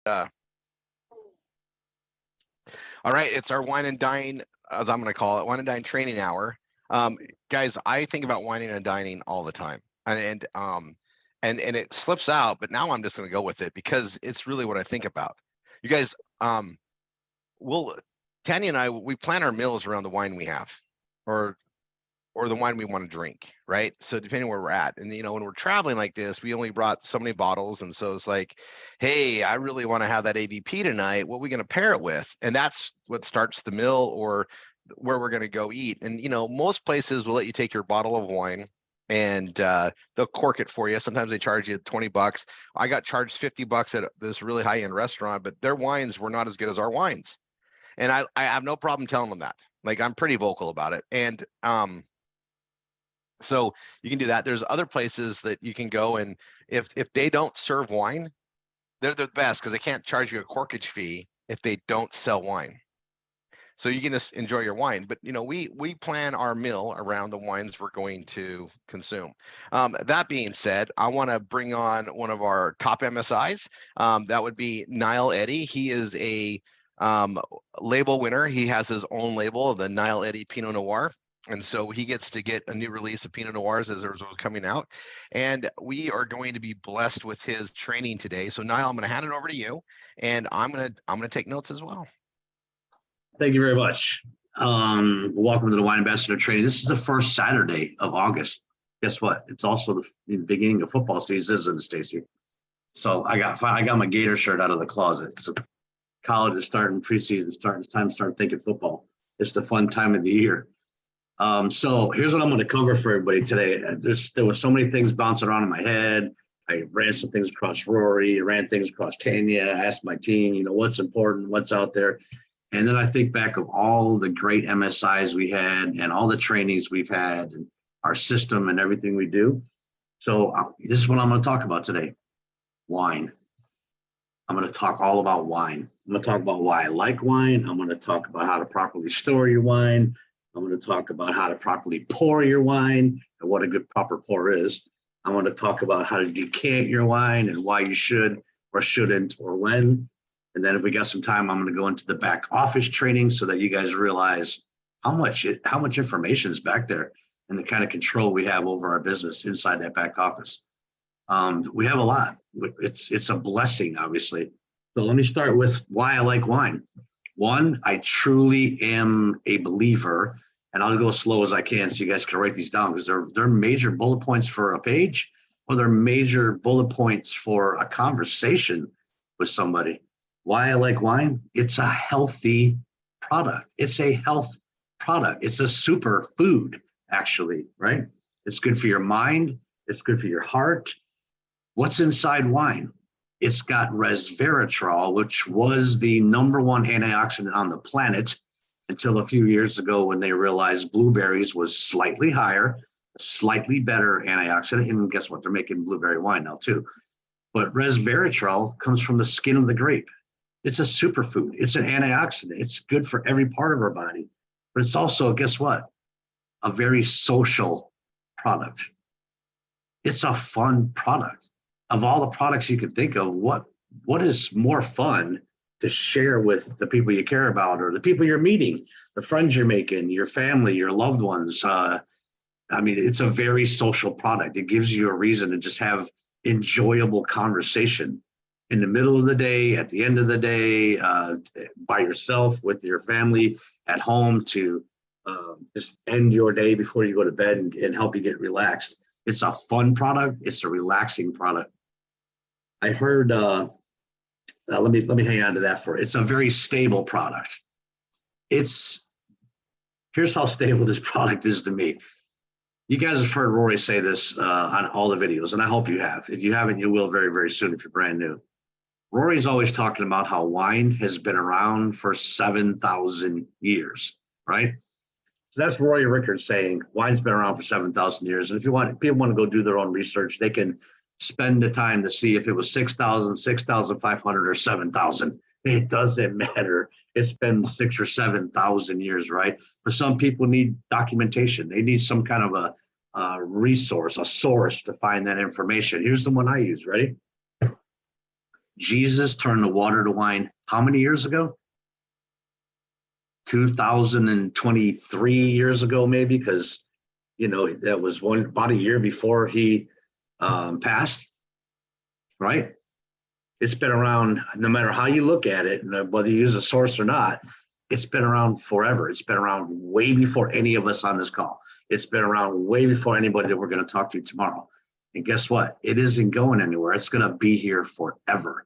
Uh, all right, it's our wine and dine, as I'm going to call it, wine and dine training hour. Um, Guys, I think about wining and dining all the time, and it slips out, but now I'm just going to go with it because it's really what I think about. You guys, um, we'll Tanya and I, we plan our meals around the wine we have, or or the wine we want to drink, right? So depending where we're at, and when we're traveling like this, we only brought so many bottles, and so it's like, hey, I really want to have that AVP tonight. What are we going to pair it with? And that's what starts the meal or where we're going to go eat. And most places will let you take your bottle of wine and they'll cork it for you. Sometimes they charge you $20. I got charged $50 at this really high end restaurant, but their wines were not as good as our wines. And I have no problem telling them that. Like, I'm pretty vocal about it. And so you can do that. There's other places that you can go, and if they don't serve wine, they're the best because they can't charge you a corkage fee if they don't sell wine. So you can just enjoy your wine. But we plan our meal around the wines we're going to consume. That being said, I want to bring on one of our top MSIs. That would be Niall Eddy. He is a label winner. He has his own label, the Niall Eddy Pinot Noir. And so he gets to get a new release of Pinot Noirs as they're coming out. And we are going to be blessed with his training today. So Niall, I'm going to hand it over to you, and I'm going to take notes as well. Thank you very much. Welcome to the Wine Ambassador Training. This is the first Saturday of August. Guess what? It's also the beginning of football season, isn't it, Stacy? So I got my Gator shirt out of the closet. So college is starting, preseason starting. It's time to start thinking football. It's the fun time of the year. So here's what I'm going to cover for everybody today. There were so many things bouncing around in my head. I ran some things across Rory, ran things across Tanya, asked my team, what's important, what's out there. And then I think back of all the great MSIs we had and all the trainings we've had and our system and everything we do. So this is what I'm going to talk about today. Wine. I'm going to talk all about wine. I'm going to talk about why I like wine. I'm going to talk about how to properly store your wine. I'm going to talk about how to properly pour your wine and what a good proper pour is. I want to talk about how to decant your wine and why you should or shouldn't or when. And then if we got some time, I'm going to go into the back office training so that you guys realize how much information is back there and the kind of control we have over our business inside that back office. We have a lot. It's a blessing, obviously. So let me start with why I like wine. One, I truly am a believer, and I'll go as slow as I can so you guys can write these down because they're major bullet points for a page or they're major bullet points for a conversation with somebody. Why I like wine? It's a healthy product. It's a health product. It's a super food, actually, right? It's good for your mind. It's good for your heart. What's inside wine? It's got resveratrol, which was the #1 antioxidant on the planet until a few years ago when they realized blueberries was slightly higher, slightly better antioxidant. And guess what? They're making blueberry wine now too. But resveratrol comes from the skin of the grape. It's a superfood. It's an antioxidant. It's good for every part of our body. But it's also, guess what? A very social product. It's a fun product. Of all the products you can think of, what is more fun to share with the people you care about or the people you're meeting, the friends you're making, your family, your loved ones? It's a very social product. It gives you a reason to just have enjoyable conversation in the middle of the day, at the end of the day, by yourself, with your family, at home to just end your day before you go to bed and help you get relaxed. It's a fun product. It's a relaxing product. I heard, let me hang on to that for it. It's a very stable product. Here's how stable this product is to me. You guys have heard Rory say this on all the videos, and I hope you have. If you haven't, you will very, very soon if you're brand new. Rory's always talking about how wine has been around for 7,000 years, right? So that's Rory Rickards saying wine's been around for 7,000 years. And if people want to go do their own research, they can spend the time to see if it was 6,000, 6,500, or 7,000. It doesn't matter. It's been 6,000 or 7,000 years, right? But some people need documentation. They need some kind of a resource, a source to find that information. Here's the one I use. Ready? Jesus turned the water to wine how many years ago? 2023 years ago, maybe, because that was about a year before he passed, right? It's been around, no matter how you look at it, and whether you use a source or not, it's been around forever. It's been around way before any of us on this call. It's been around way before anybody that we're going to talk to tomorrow. And guess what? It isn't going anywhere. It's going to be here forever.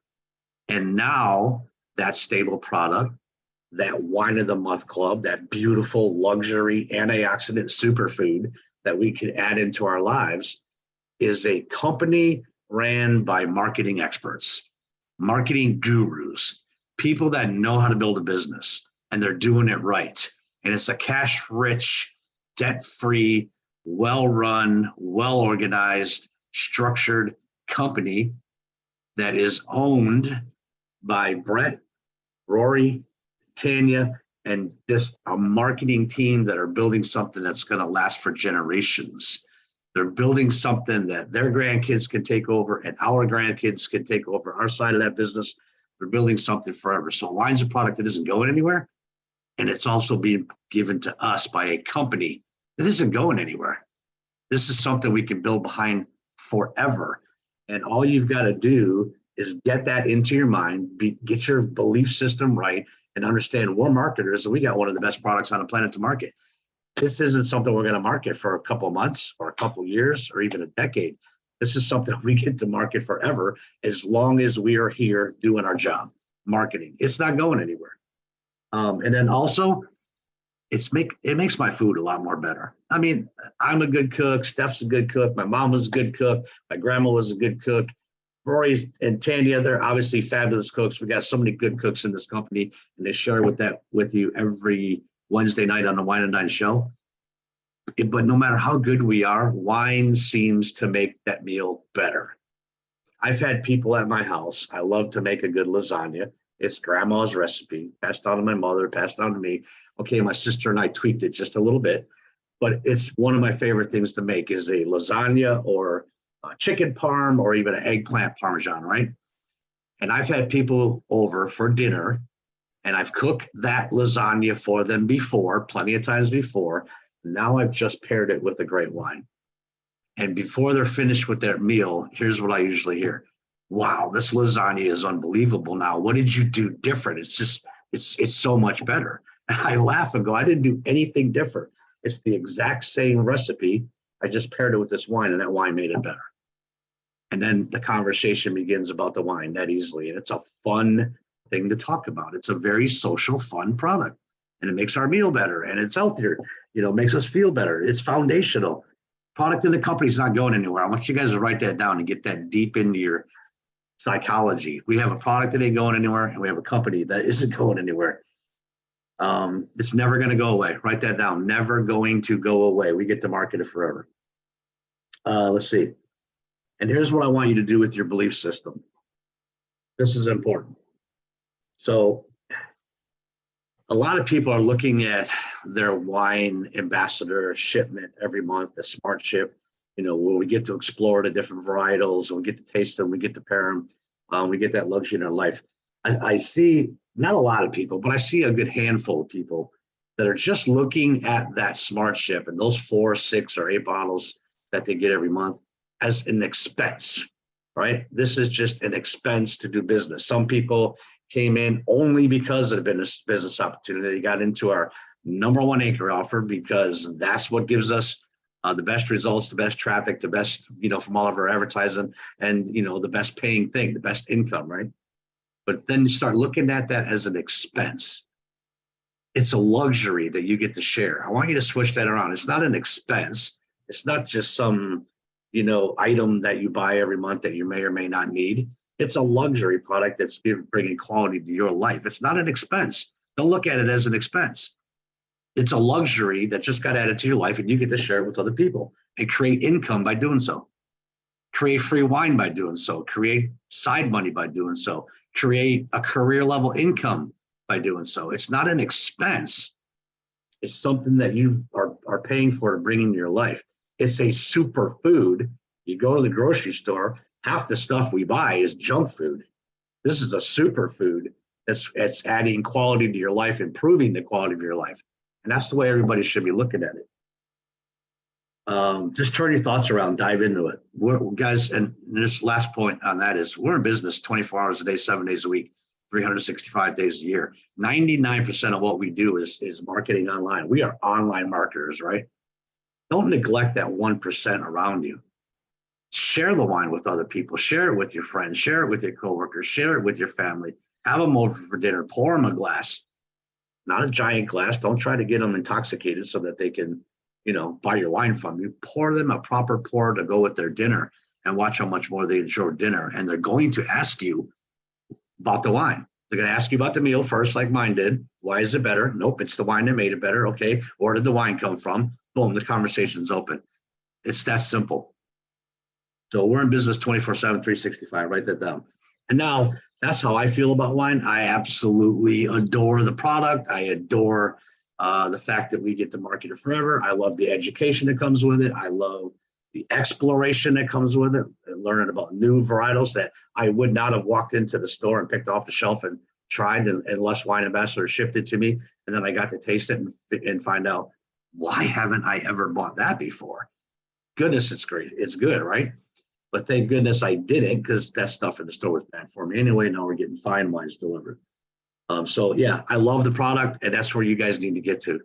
And now that stable product, that wine of the month club, that beautiful luxury antioxidant superfood that we can add into our lives, is a company ran by marketing experts, marketing gurus, people that know how to build a business, and they're doing it right. And it's a cash-rich, debt-free, well-run, well-organized, structured company that is owned by Brett, Rory, Tanya, and just a marketing team that are building something that's going to last for generations. They're building something that their grandkids can take over and our grandkids can take over our side of that business. They're building something forever. So wine's a product that isn't going anywhere. And it's also being given to us by a company that isn't going anywhere. This is something we can build behind forever. And all you've got to do is get that into your mind, get your belief system right, and understand we're marketers and we got one of the best products on the planet to market. This isn't something we're going to market for a couple of months or a couple of years or even a decade. This is something we get to market forever as long as we are here doing our job, marketing. It's not going anywhere. And then also, it makes my food a lot more better. I mean, I'm a good cook. Steph's a good cook. My mom was a good cook. My grandma was a good cook. Rory and Tanya, they're obviously fabulous cooks. We got so many good cooks in this company, and they share with you every Wednesday night on the Wine and Dine show. But no matter how good we are, wine seems to make that meal better. I've had people at my house. I love to make a good lasagna. It's grandma's recipe, passed down to my mother, passed down to me. Okay, my sister and I tweaked it just a little bit, but it's one of my favorite things to make is a lasagna or a chicken parm or even an eggplant parmesan, right? And I've had people over for dinner and I've cooked that lasagna for them before, plenty of times before. Now I've just paired it with a great wine. And before they're finished with their meal, here's what I usually hear. Wow, this lasagna is unbelievable now. What did you do different? It's so much better. And I laugh and go, I didn't do anything different. It's the exact same recipe. I just paired it with this wine and that wine made it better. And then the conversation begins about the wine that easily. And it's a fun thing to talk about. It's a very social, fun product. And it makes our meal better and it's healthier. Makes us feel better. It's foundational. Product in the company is not going anywhere. I want you guys to write that down and get that deep into your psychology. We have a product that ain't going anywhere, and we have a company that isn't going anywhere. It's never going to go away. Write that down. Never going to go away. We get to market it forever. Let's see. And here's what I want you to do with your belief system. This is important. So a lot of people are looking at their wine ambassador shipment every month, the Smart Ship, where we get to explore the different varietals, and we get to taste them, we get to pair them, we get that luxury in our life. I see not a lot of people, but I see a good handful of people that are just looking at that Smart Ship and those 4, 6, or 8 bottles that they get every month as an expense, right? This is just an expense to do business. Some people came in only because of the business opportunity. They got into our #1 anchor offer because that's what gives us the best results, the best traffic, the best, from all of our advertising and, the best paying thing, the best income, right? But then you start looking at that as an expense. It's a luxury that you get to share. I want you to switch that around. It's not an expense. It's not just some, item that you buy every month that you may or may not need. It's a luxury product that's bringing quality to your life. It's not an expense. Don't look at it as an expense. It's a luxury that just got added to your life and you get to share it with other people and create income by doing so. Create free wine by doing so. Create side money by doing so. Create a career level income by doing so. It's not an expense. It's something that you are paying for to bring into your life. It's a superfood. You go to the grocery store, half the stuff we buy is junk food. This is a superfood that's adding quality to your life, improving the quality of your life. And that's the way everybody should be looking at it. Just turn your thoughts around, dive into it. Guys, and this last point on that is we're in business 24 hours a day, 7 days a week, 365 days a year. 99% of what we do is marketing online. We are online marketers, right? Don't neglect that 1% around you. Share the wine with other people. Share it with your friends. Share it with your coworkers. Share it with your family. Have them over for dinner. Pour them a glass, not a giant glass. Don't try to get them intoxicated so that they can, buy your wine from you. Pour them a proper pour to go with their dinner and watch how much more they enjoy dinner. And they're going to ask you about the wine. They're going to ask you about the meal first, like mine did. Why is it better? Nope, it's the wine that made it better. Okay, where did the wine come from? Boom, the conversation's open. It's that simple. So we're in business 24/7, 365. Write that down. And now that's how I feel about wine. I absolutely adore the product. I adore the fact that we get to market it forever. I love the education that comes with it. I love the exploration that comes with it, and learning about new varietals that I would not have walked into the store and picked off the shelf and tried, unless Wine Ambassador shipped it to me. And then I got to taste it and find out, why haven't I ever bought that before? Goodness, it's great. It's good, right? But thank goodness I didn't, because that stuff in the store was bad for me. Anyway, now we're getting fine wines delivered. So yeah, I love the product, and that's where you guys need to get to.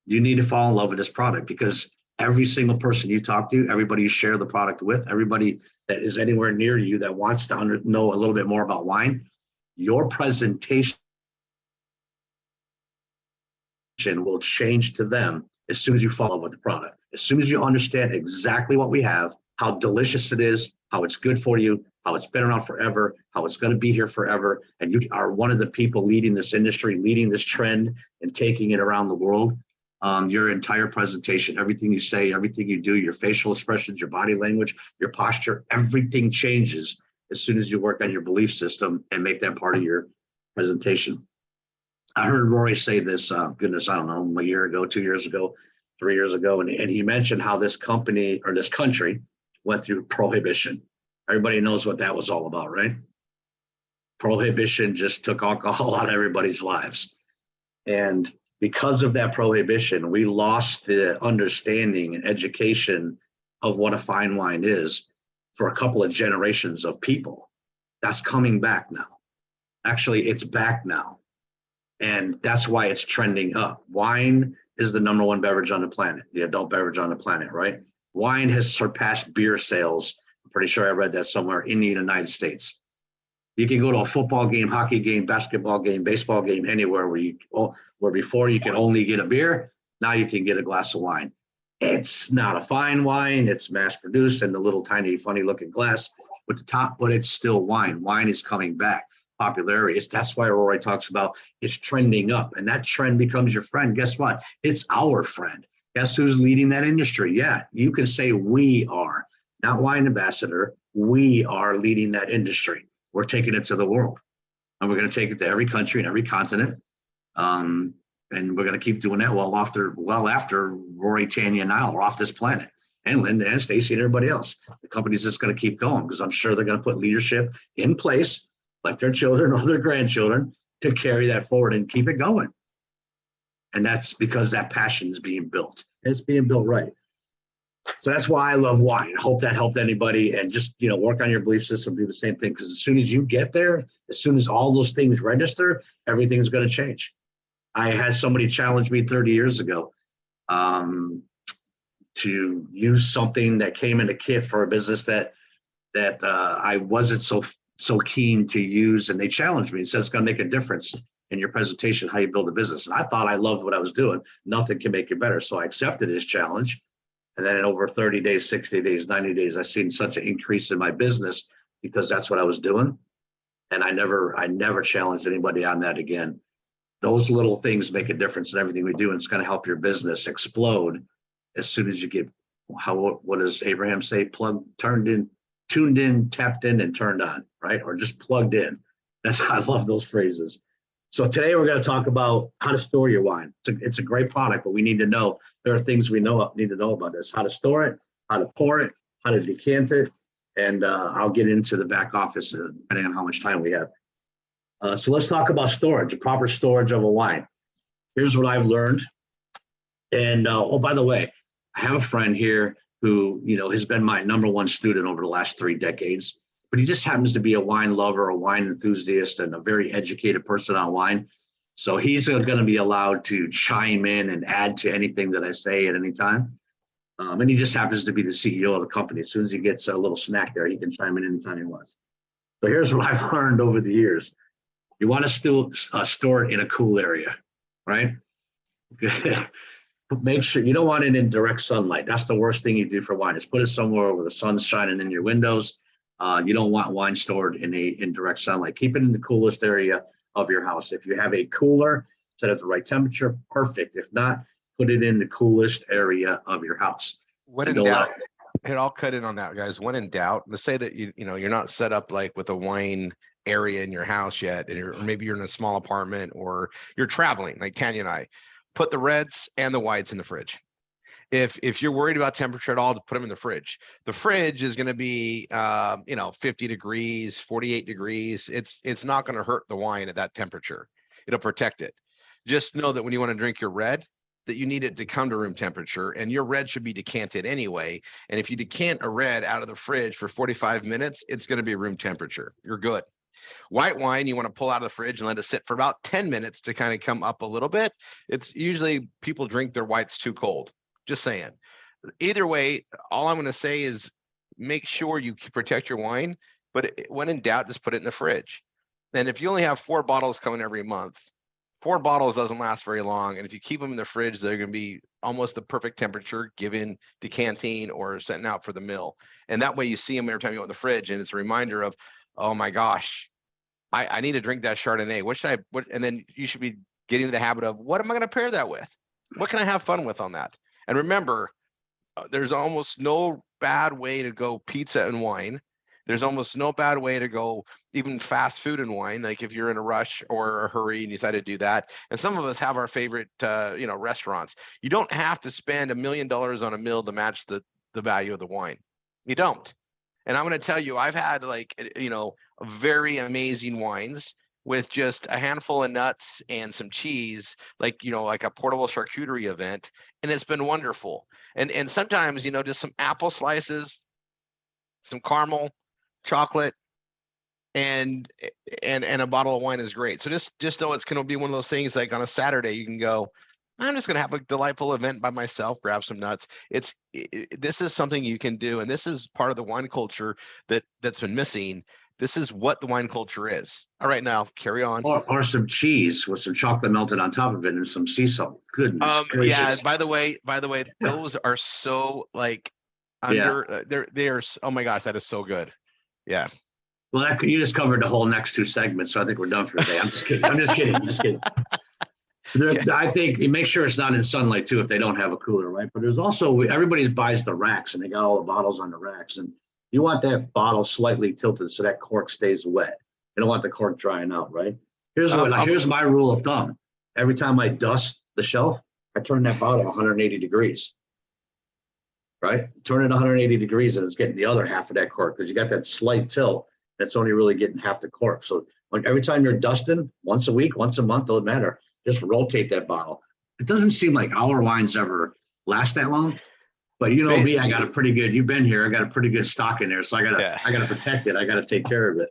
You need to fall in love with this product, because every single person you talk to, everybody you share the product with, everybody that is anywhere near you that wants to know a little bit more about wine, your presentation will change to them as soon as you fall in love with the product. As soon as you understand exactly what we have, how delicious it is, how it's good for you, how it's been around forever, how it's going to be here forever, and you are one of the people leading this industry, leading this trend, and taking it around the world, your entire presentation, everything you say, everything you do, your facial expressions, your body language, your posture, everything changes as soon as you work on your belief system and make that part of your presentation. I heard Rory say this, goodness, I don't know, a year ago, 2 years ago, 3 years ago, and he mentioned how this company or this country went through prohibition. Everybody knows what that was all about, right? Prohibition just took alcohol out of everybody's lives. And because of that prohibition, we lost the understanding and education of what a fine wine is for a couple of generations of people. That's coming back now. Actually, it's back now. And that's why it's trending up. Wine is the #1 beverage on the planet, the adult beverage on the planet, right? Wine has surpassed beer sales. I'm pretty sure I read that somewhere in the United States. You can go to a football game, hockey game, basketball game, baseball game, anywhere where before you could only get a beer, now you can get a glass of wine. It's not a fine wine. It's mass produced in the little tiny funny looking glass with the top, but it's still wine. Wine is coming back. Popularity. That's why Rory talks about it's trending up, and that trend becomes your friend. Guess what? It's our friend. Guess who's leading that industry? Yeah, you can say we are, not Wine Ambassador. We are leading that industry. We're taking it to the world, and we're going to take it to every country and every continent. And we're going to keep doing that well after Rory, Tanya, and I are off this planet, and Linda and Stacy and everybody else. The company's just going to keep going, because I'm sure they're going to put leadership in place, like their children or their grandchildren, to carry that forward and keep it going. And that's because that passion is being built. It's being built right. So that's why I love wine. I hope that helped anybody, and just, work on your belief system, do the same thing. Because as soon as you get there, as soon as all those things register, everything's going to change. I had somebody challenge me 30 years ago to use something that came in a kit for a business that I wasn't so keen to use, and they challenged me and said it's going to make a difference in your presentation, how you build a business. And I thought I loved what I was doing. Nothing can make it better. So I accepted his challenge. And then in over 30 days, 60 days, 90 days, I've seen such an increase in my business because that's what I was doing. And I never challenged anybody on that again. Those little things make a difference in everything we do. And it's going to help your business explode as soon as you get, what does Abraham say? Tuned in, tapped in, and turned on, right? Or just plugged in. I love those phrases. So today we're going to talk about how to store your wine. It's a great product, but we need to know, there are things we need to know about this: how to store it, how to pour it, how to decant it, and I'll get into the back office depending on how much time we have. So let's talk about storage, proper storage of a wine. Here's what I've learned. And oh, by the way, I have a friend here who, has been my number one student over the last 3 decades, but he just happens to be a wine lover, a wine enthusiast, and a very educated person on wine. So he's going to be allowed to chime in and add to anything that I say at any time. And he just happens to be the CEO of the company. As soon as he gets a little snack there, he can chime in anytime he wants. So here's what I've learned over the years. You want to still store it in a cool area, right? Make sure you don't want it in direct sunlight. That's the worst thing you do for wine is put it somewhere where the sun's shining in your windows. You don't want wine stored in direct sunlight. Keep it in the coolest area of your house. If you have a cooler set at the right temperature, perfect. If not, put it in the coolest area of your house. When in doubt, here, I'll cut in on that, guys. When in doubt, let's say that you're not set up like with a wine area in your house yet, and or maybe you're in a small apartment or you're traveling like Tanya and I. Put the reds and the whites in the fridge. If you're worried about temperature at all, to put them in the fridge. The fridge is going to be 50 degrees, 48 degrees. It's not going to hurt the wine at that temperature. It'll protect it. Just know that when you want to drink your red, that you need it to come to room temperature, and your red should be decanted anyway. And if you decant a red out of the fridge for 45 minutes, it's going to be room temperature. You're good. White wine, you want to pull out of the fridge and let it sit for about 10 minutes to kind of come up a little bit. It's usually people drink their whites too cold. Just saying. Either way, all I'm going to say is make sure you protect your wine, but when in doubt, just put it in the fridge. And if you only have 4 bottles coming every month, 4 bottles doesn't last very long. And if you keep them in the fridge, they're going to be almost the perfect temperature given decanting or setting out for the mill. And that way you see them every time you go in the fridge. And it's a reminder of, oh my gosh, I need to drink that Chardonnay. And then you should be getting into the habit of, what am I going to pair that with? What can I have fun with on that? And remember, there's almost no bad way to go pizza and wine. There's almost no bad way to go even fast food and wine. Like if you're in a rush or a hurry and you decide to do that. And some of us have our favorite, restaurants. You don't have to spend $1 million on a meal to match the value of the wine. You don't. And I'm going to tell you, I've had very amazing wines with just a handful of nuts and some cheese, like a portable charcuterie event. And it's been wonderful. And sometimes, just some apple slices, some caramel, chocolate, and a bottle of wine is great. So just know it's going to be one of those things like on a Saturday, you can go, I'm just going to have a delightful event by myself, grab some nuts. This is something you can do. And this is part of the wine culture that's been missing. This is what the wine culture is. All right, now carry on. Or some cheese with some chocolate melted on top of it and some sea salt. Goodness gracious. Yeah. By the way, those are so they're. Oh my gosh, that is so good. Yeah. Well, you just covered the whole next 2 segments, so I think we're done for today. I'm just kidding. I'm just kidding. I think you make sure it's not in sunlight too if they don't have a cooler, right? But there's also everybody buys the racks and they got all the bottles on the racks, and you want that bottle slightly tilted so that cork stays wet. You don't want the cork drying out, right? Here's my rule of thumb. Every time I dust the shelf, I turn that bottle 180 degrees. Right? Turn it 180 degrees and it's getting the other half of that cork because you got that slight tilt that's only really getting half the cork. So like every time you're dusting, once a week, once a month, doesn't matter. Just rotate that bottle. It doesn't seem like our wines ever last that long. But me, I got a pretty good. You've been here. I got a pretty good stock in there, so I gotta protect it. I gotta take care of it.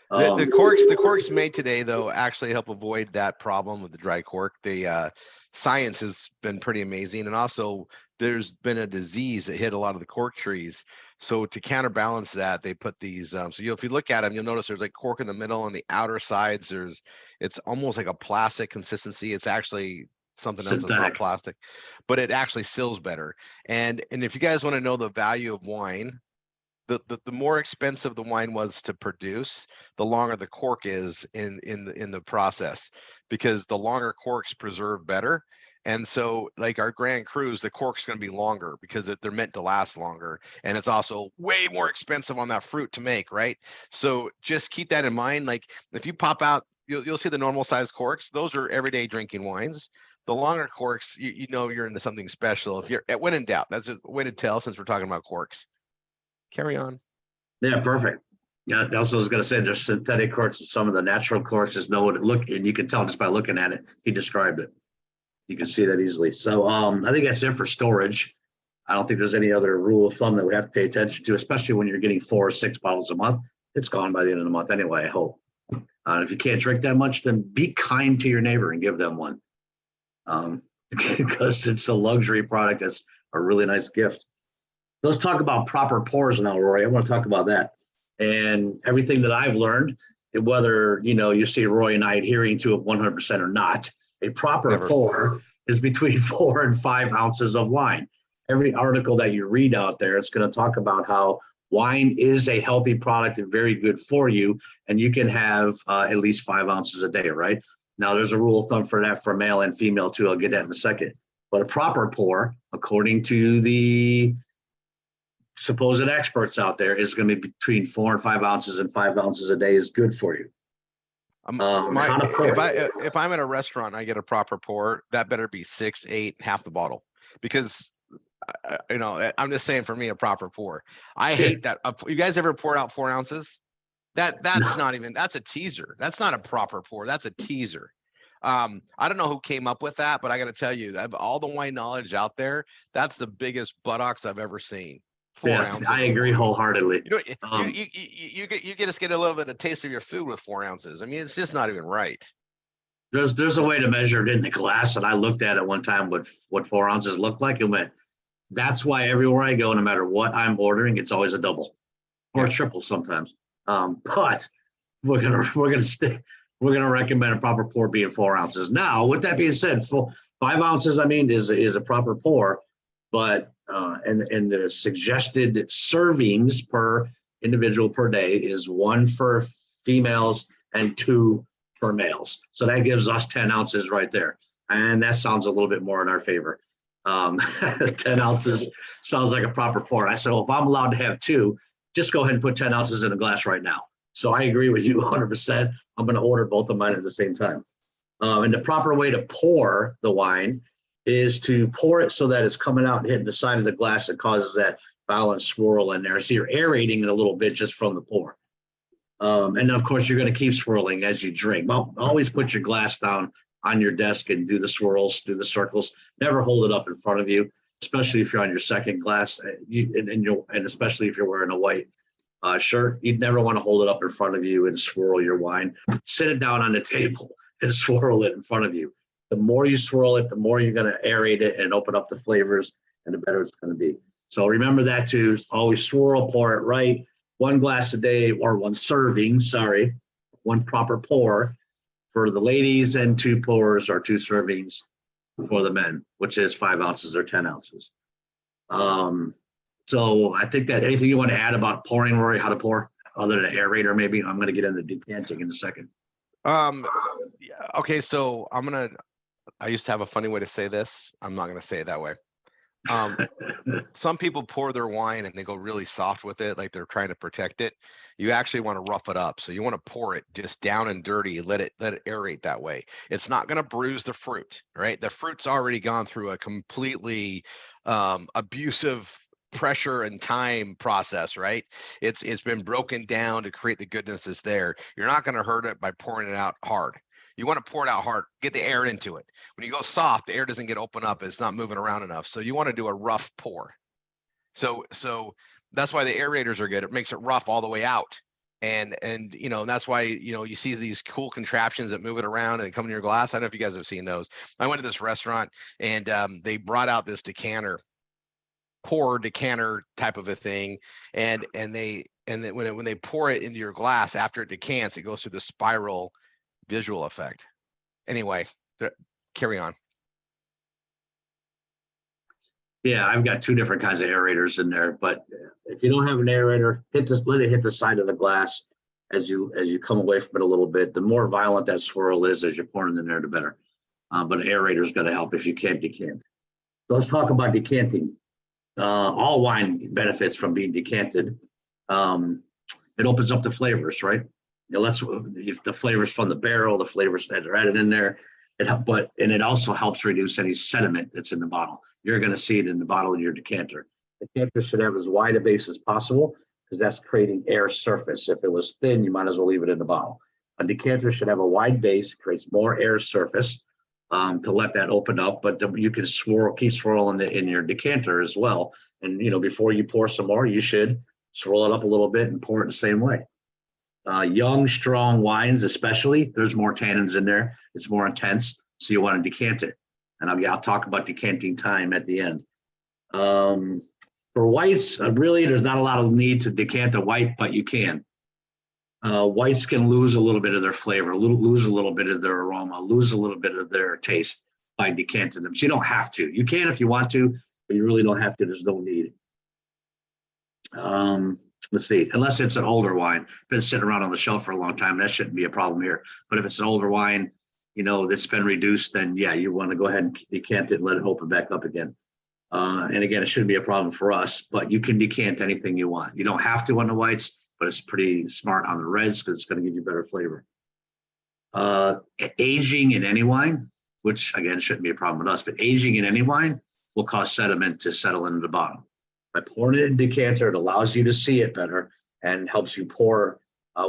The corks made today though actually help avoid that problem with the dry cork. The science has been pretty amazing, and also there's been a disease that hit a lot of the cork trees. So to counterbalance that, they put these. If you look at them, you'll notice there's like cork in the middle, and the outer sides it's almost like a plastic consistency. It's actually something else that's not plastic, but it actually seals better. And if you guys want to know the value of wine, the more expensive the wine was to produce, the longer the cork is in the process, because the longer corks preserve better. And so like our Grand Crus, the cork's going to be longer because they're meant to last longer. And it's also way more expensive on that fruit to make, right? So just keep that in mind. Like if you pop out, you'll see the normal size corks. Those are everyday drinking wines. The longer corks, you're into something special. If you're when in doubt, that's a way to tell since we're talking about corks. Carry on. Yeah, perfect. Yeah, I also was going to say there's synthetic quartz and some of the natural quartzes know what it look, and you can tell just by looking at it. He described it. You can see that easily. So I think that's it for storage. I don't think there's any other rule of thumb that we have to pay attention to, especially when you're getting 4 or 6 bottles a month. It's gone by the end of the month anyway, I hope. If you can't drink that much, then be kind to your neighbor and give them one. Because it's a luxury product that's a really nice gift. Let's talk about proper pours now, Rory. I want to talk about that. And everything that I've learned, whether you see Roy and I adhering to it 100% or not, a proper pour is between 4 and 5 ounces of wine. Every article that you read out there, it's going to talk about how wine is a healthy product and very good for you, and you can have at least 5 ounces a day, right? Now, there's a rule of thumb for that for male and female too. I'll get that in a second. But a proper pour, according to the supposed experts out there, is going to be between 4 and 5 ounces, and 5 ounces a day is good for you. If I'm at a restaurant and I get a proper pour, that better be 6, 8, half the bottle, because I'm just saying, for me, a proper pour. I hate that. You guys ever poured out 4 ounces? That's not even, that's a teaser. That's not a proper pour. That's a teaser. I don't know who came up with that, but I got to tell you, all the wine knowledge out there, that's the biggest buttocks I've ever seen. 4 ounces. I agree wholeheartedly. You get a little bit of taste of your food with 4 ounces. I mean, it's just not even right. There's a way to measure it in the glass, and I looked at it one time what 4 ounces looked like, and went, that's why everywhere I go, no matter what I'm ordering, it's always a double or a triple sometimes. But we're gonna recommend a proper pour being 4 ounces. Now, with that being said, 5 ounces, is a proper pour, but and the suggested servings per individual per day is 1 for females and 2 for males. So that gives us 10 ounces right there, and that sounds a little bit more in our favor. 10 ounces sounds like a proper pour. I said, well, if I'm allowed to have 2, just go ahead and put 10 ounces in a glass right now. So I agree with you 100%. I'm going to order both of mine at the same time. And the proper way to pour the wine is to pour it so that it's coming out and hitting the side of the glass that causes that violent swirl in there. So you're aerating it a little bit just from the pour. And of course, you're going to keep swirling as you drink. Well, always put your glass down on your desk and do the swirls, do the circles. Never hold it up in front of you, especially if you're on your second glass, and especially if you're wearing a white shirt. You'd never want to hold it up in front of you and swirl your wine. Sit it down on the table and swirl it in front of you. The more you swirl it, the more you're going to aerate it and open up the flavors, and the better it's going to be. So remember that too. Always swirl, pour it right. 1 glass a day, or 1 serving, 1 proper pour for the ladies, and 2 pours or 2 servings for the men, which is 5 ounces or 10 ounces. So I think that anything you want to add about pouring, Rory, how to pour, other than aerator, maybe? I'm going to get into decanting in a second. Okay, so I used to have a funny way to say this. I'm not going to say it that way. Some people pour their wine and they go really soft with it, like they're trying to protect it. You actually want to rough it up. So you want to pour it just down and dirty, let it aerate that way. It's not going to bruise the fruit, right? The fruit's already gone through a completely abusive pressure and time process, right? It's been broken down to create the goodness that's there. You're not going to hurt it by pouring it out hard. You want to pour it out hard, get the air into it. When you go soft, the air doesn't get open up. It's not moving around enough. So you want to do a rough pour. So that's why the aerators are good. It makes it rough all the way out. And that's why, you see these cool contraptions that move it around and come in your glass. I don't know if you guys have seen those. I went to this restaurant and they brought out this pour decanter type of a thing. And then when they pour it into your glass, after it decants, it goes through the spiral visual effect. Anyway, carry on. Yeah, I've got 2 different kinds of aerators in there, but if you don't have an aerator, let it hit the side of the glass as you come away from it a little bit. The more violent that swirl is as you're pouring in there, the better. But an aerator is going to help if you can't decant. So let's talk about decanting. All wine benefits from being decanted. It opens up the flavors, right? That's the flavors from the barrel, the flavors that are added in there. It also helps reduce any sediment that's in the bottle. You're going to see it in the bottle of your decanter. The decanter should have as wide a base as possible, because that's creating air surface. If it was thin, you might as well leave it in the bottle. A decanter should have a wide base, creates more air surface to let that open up, but you can keep swirling it in your decanter as well. And, before you pour some more, you should swirl it up a little bit and pour it the same way. Young, strong wines, especially, there's more tannins in there. It's more intense, so you want to decant it. And I'll talk about decanting time at the end. For whites, really, there's not a lot of need to decant a white, but you can. Whites can lose a little bit of their flavor, lose a little bit of their aroma, lose a little bit of their taste by decanting them. So you don't have to. You can if you want to, but you really don't have to. There's no need. Let's see, unless it's an older wine, been sitting around on the shelf for a long time, that shouldn't be a problem here. But if it's an older wine, that's been reduced, then yeah, you want to go ahead and decant it and let it open back up again. And again, it shouldn't be a problem for us, but you can decant anything you want. You don't have to on the whites, but it's pretty smart on the reds because it's going to give you better flavor. Aging in any wine, which again shouldn't be a problem with us, but aging in any wine will cause sediment to settle into the bottom. By pouring it in decanter, it allows you to see it better and helps you pour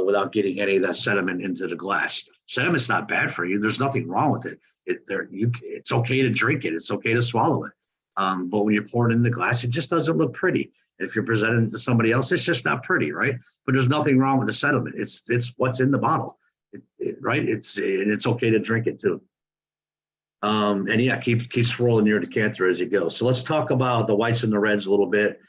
without getting any of that sediment into the glass. Sediment's not bad for you. There's nothing wrong with it. It's okay to drink it. It's okay to swallow it. But when you're pouring it in the glass, it just doesn't look pretty. If you're presenting it to somebody else, it's just not pretty, right? But there's nothing wrong with the sediment. It's what's in the bottle, right? It's okay to drink it too. And yeah, keep swirling your decanter as you go. So let's talk about the whites and the reds a little bit.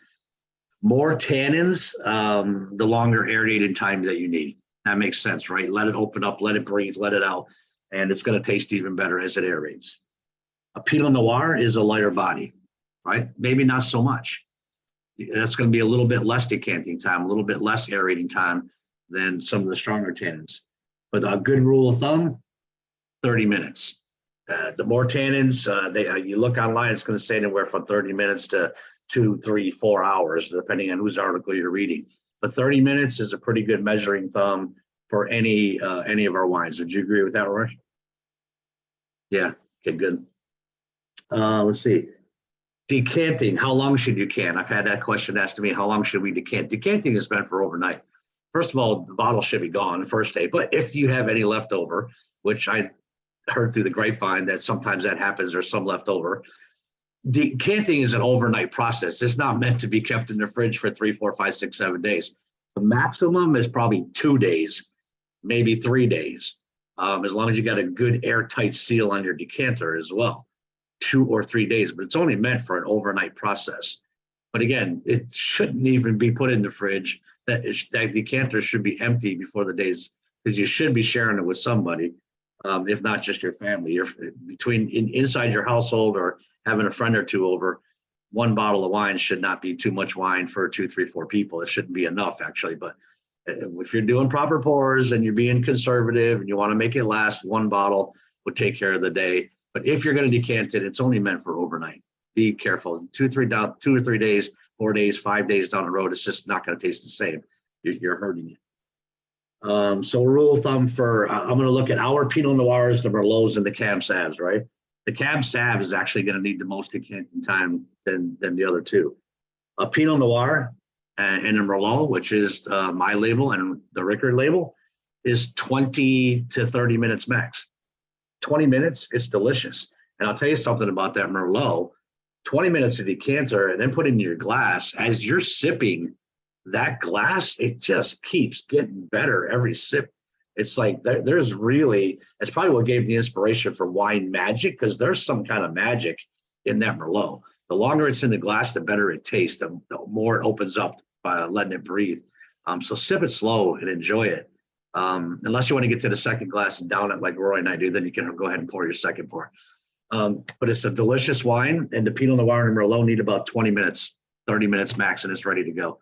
More tannins, the longer aerating time that you need. That makes sense, right? Let it open up, let it breathe, let it out, and it's going to taste even better as it aerates. A Pinot Noir is a lighter body, right? Maybe not so much. That's going to be a little bit less decanting time, a little bit less aerating time than some of the stronger tannins. But a good rule of thumb, 30 minutes. The more tannins, you look online, it's going to say anywhere from 30 minutes to 2, 3, 4 hours, depending on whose article you're reading. But 30 minutes is a pretty good measuring thumb for any of our wines. Would you agree with that, Roy? Yeah. Okay, good. Let's see. Decanting, how long should you can? I've had that question asked to me, how long should we decant? Decanting is meant for overnight. First of all, the bottle should be gone the first day, but if you have any leftover, which I heard through the grapevine that sometimes that happens, there's some leftover. Decanting is an overnight process. It's not meant to be kept in the fridge for 3, 4, 5, 6, 7 days. The maximum is probably 2 days, maybe 3 days, as long as you got a good airtight seal on your decanter as well. 2 or 3 days, but it's only meant for an overnight process. But again, it shouldn't even be put in the fridge. That decanter should be empty before the days, because you should be sharing it with somebody, if not just your family. You're inside your household or having a friend or two over. One bottle of wine should not be too much wine for 2, 3, 4 people. It shouldn't be enough, actually. But if you're doing proper pours and you're being conservative and you want to make it last, one bottle would take care of the day. But if you're going to decant it, it's only meant for overnight. Be careful. 2 or 3 days, 4 days, 5 days down the road, it's just not going to taste the same. You're hurting it. So a rule of thumb for, I'm going to look at our Pinot Noirs, the Merlots, and the Cab Sauv, right? The Cab Sauv is actually going to need the most decanting time than the other two. A Pinot Noir and a Merlot, which is my label and the Rickard label, is 20 to 30 minutes max. 20 minutes, it's delicious. And I'll tell you something about that Merlot. 20 minutes of decanter and then put it in your glass. As you're sipping that glass, it just keeps getting better every sip. It's like there's really, it's probably what gave the inspiration for wine magic, because there's some kind of magic in that Merlot. The longer it's in the glass, the better it tastes, the more it opens up by letting it breathe. So sip it slow and enjoy it. Unless you want to get to the second glass and down it like Roy and I do, then you can go ahead and pour your second pour. But it's a delicious wine, and the Pinot Noir and Merlot need about 20 minutes, 30 minutes max, and it's ready to go.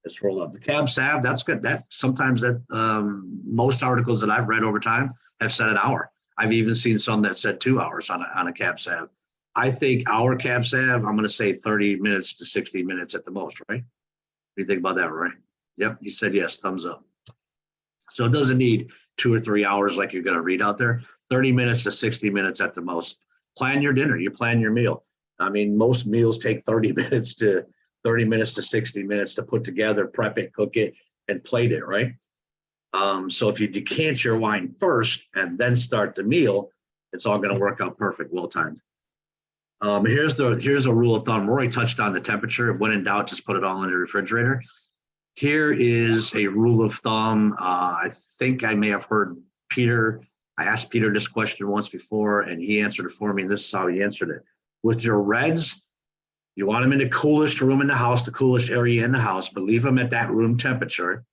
Let's roll up. The Cab Sauv, that's good. That sometimes most articles that I've read over time have said an hour. I've even seen some that said 2 hours on a Cab Sauv. I think our Cab Sauv, I'm going to say 30 minutes to 60 minutes at the most, right? What do you think about that, Roy? Yep, he said yes, thumbs up. So it doesn't need 2 or 3 hours like you're going to read out there. 30 minutes to 60 minutes at the most. Plan your dinner. You plan your meal. I mean, most meals take 30 minutes to 30 minutes to 60 minutes to put together, prep it, cook it, and plate it, right? So if you decant your wine first and then start the meal, it's all going to work out perfect, well timed. Here's a rule of thumb. Rory touched on the temperature. When in doubt, just put it all in the refrigerator. Here is a rule of thumb. I think I may have heard Peter. I asked Peter this question once before, and he answered it for me. And this is how he answered it. With your reds, you want them in the coolest room in the house, the coolest area in the house, but leave them at that room temperature,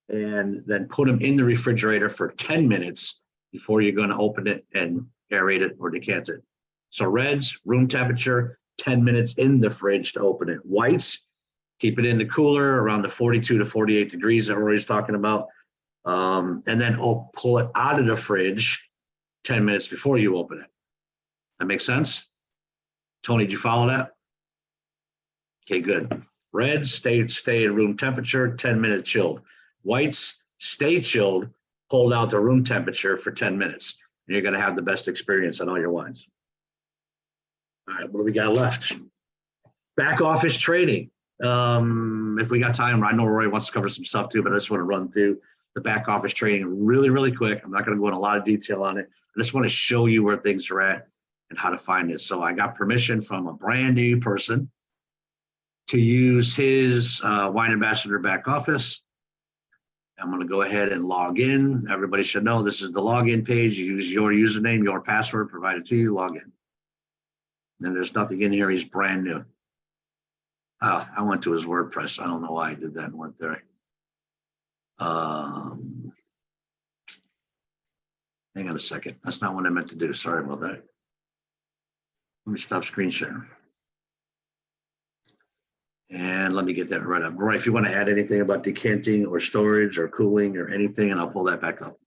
and then put them in the refrigerator for 10 minutes before you're going to open it and aerate it or decant it. So reds, room temperature, 10 minutes in the fridge to open it. Whites, keep it in the cooler around the 42 to 48 degrees that Rory's talking about. And then pull it out of the fridge 10 minutes before you open it. That makes sense? Tony, did you follow that? Okay, good. Reds, stay at room temperature, 10 minutes chilled. Whites, stay chilled, pulled out to room temperature for 10 minutes. And you're going to have the best experience on all your wines. All right, what do we got left? Back office trading. If we got time, I know Rory wants to cover some stuff too, but I just want to run through the back office trading really, really quick. I'm not going to go in a lot of detail on it. I just want to show you where things are at and how to find it. So I got permission from a brand new person to use his Wine Ambassador back office. I'm going to go ahead and log in. Everybody should know this is the login page. You use your username, your password provided to you, log in. And there's nothing in here. He's brand new. I went to his WordPress. I don't know why I did that and went there. Hang on a second. That's not what I meant to do. Sorry about that. Let me stop screen sharing. And let me get that right up. Roy, if you want to add anything about decanting or storage or cooling or anything, and I'll pull that back up.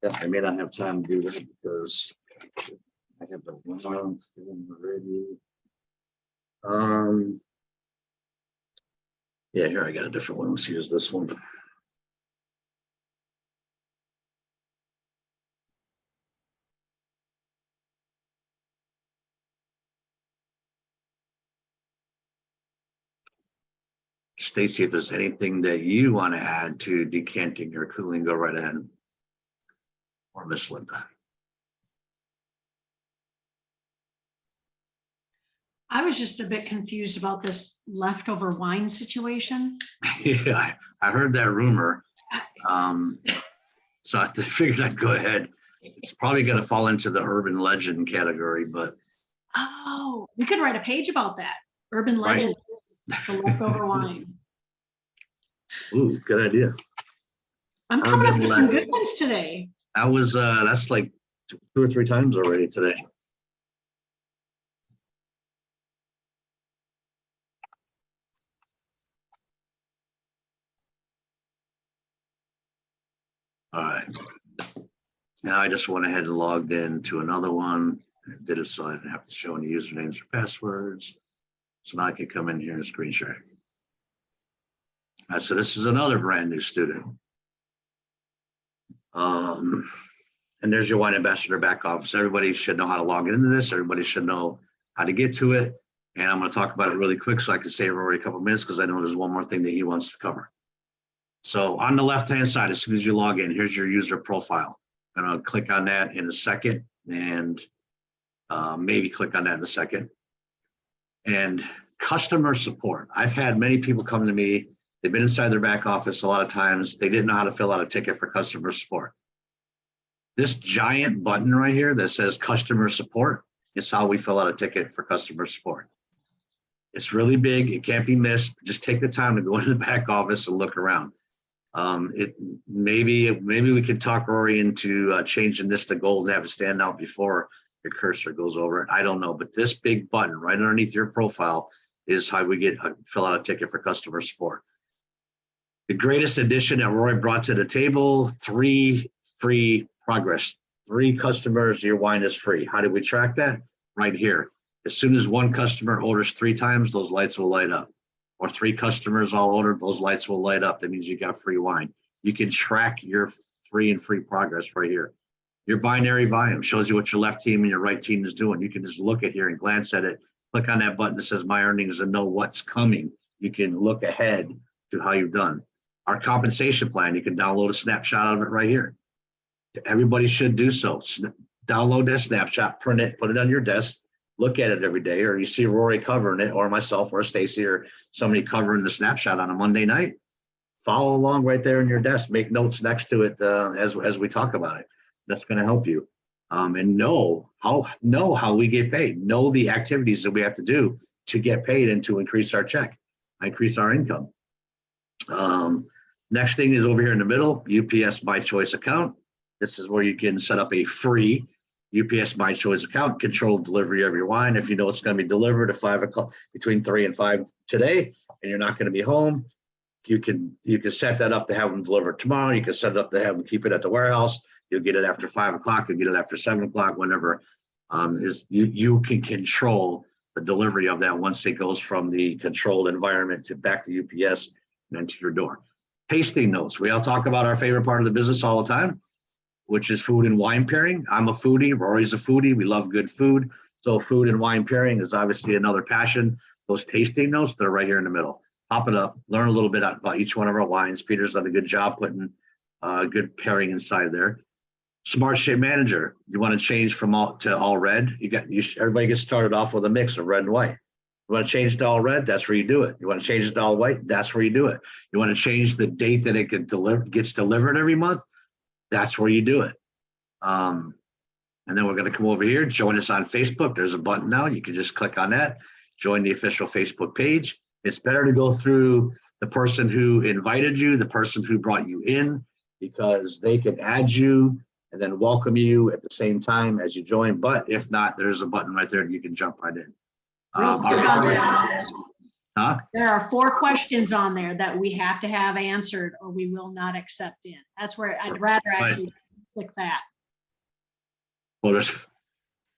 Yeah, I may not have time to do that because I have the one ready. Yeah, here I got a different one. Let's use this one. Stacy, if there's anything that you want to add to decanting or cooling, go right ahead. Or Miss Linda. I was just a bit confused about this leftover wine situation. Yeah, I heard that rumor. So I figured I'd go ahead. It's probably going to fall into the urban legend category, but. Oh, we could write a page about that. Urban legend, the leftover wine. Ooh, good idea. I'm coming up with some good ones today. I was, that's like 2 or 3 times already today. All right. Now I just went ahead and logged in to another one. I did it so I didn't have to show any usernames or passwords. So now I can come in here and screen share. So this is another brand new student. And there's your Wine Ambassador back office. Everybody should know how to log into this. Everybody should know how to get to it. And I'm going to talk about it really quick so I can save Rory a couple of minutes because I know there's one more thing that he wants to cover. So on the left-hand side, as soon as you log in, here's your user profile. I'm going to click on that in a second and maybe click on that in a second. And customer support. I've had many people come to me. They've been inside their back office a lot of times. They didn't know how to fill out a ticket for customer support. This giant button right here that says customer support is how we fill out a ticket for customer support. It's really big. It can't be missed. Just take the time to go into the back office and look around. Maybe we could talk Rory into changing this to gold and have it stand out before your cursor goes over it. I don't know, but this big button right underneath your profile is how we get fill out a ticket for customer support. The greatest addition that Rory brought to the table: 3 free progress 3 customers, your wine is free. How do we track that? Right here. As soon as one customer orders 3 times, those lights will light up. Or 3 customers all ordered, those lights will light up. That means you got free wine. You can track your free progress right here. Your binary volume shows you what your left team and your right team is doing. You can just look at here and glance at it. Click on that button that says My Earnings and know what's coming. You can look ahead to how you've done. Our compensation plan, you can download a snapshot of it right here. Everybody should do so. Download that snapshot, print it, put it on your desk, look at it every day, or you see Rory covering it, or myself, or Stacy, or somebody covering the snapshot on a Monday night. Follow along right there in your desk. Make notes next to it as we talk about it. That's going to help you. And know how we get paid. Know the activities that we have to do to get paid and to increase our check, increase our income. Next thing is over here in the middle, UPS My Choice account. This is where you can set up a free UPS My Choice account, control delivery of your wine. If you know it's going to be delivered at 5 o'clock, between 3 and 5 today, and you're not going to be home, you can set that up to have them delivered tomorrow. You can set it up to have them keep it at the warehouse. You'll get it after 5 o'clock. You'll get it after 7 o'clock, whenever you can control the delivery of that once it goes from the controlled environment to back to UPS and then to your door. Tasting notes. We all talk about our favorite part of the business all the time, which is food and wine pairing. I'm a foodie. Rory's a foodie. We love good food. So food and wine pairing is obviously another passion. Those tasting notes, they're right here in the middle. Pop it up. Learn a little bit about each one of our wines. Peter's done a good job putting good pairing inside there. Smart Ship Manager. You want to change from all to all red. Everybody gets started off with a mix of red and white. You want to change it to all red, that's where you do it. You want to change it to all white, that's where you do it. You want to change the date that it gets delivered every month, that's where you do it. And then we're going to come over here, join us on Facebook. There's a button now. You can just click on that, join the official Facebook page. It's better to go through the person who invited you, the person who brought you in, because they can add you and then welcome you at the same time as you join. But if not, there's a button right there and you can jump right in. Real quick on that. There are 4 questions on there that we have to have answered or we will not accept in. That's where I'd rather actually click that. Well, does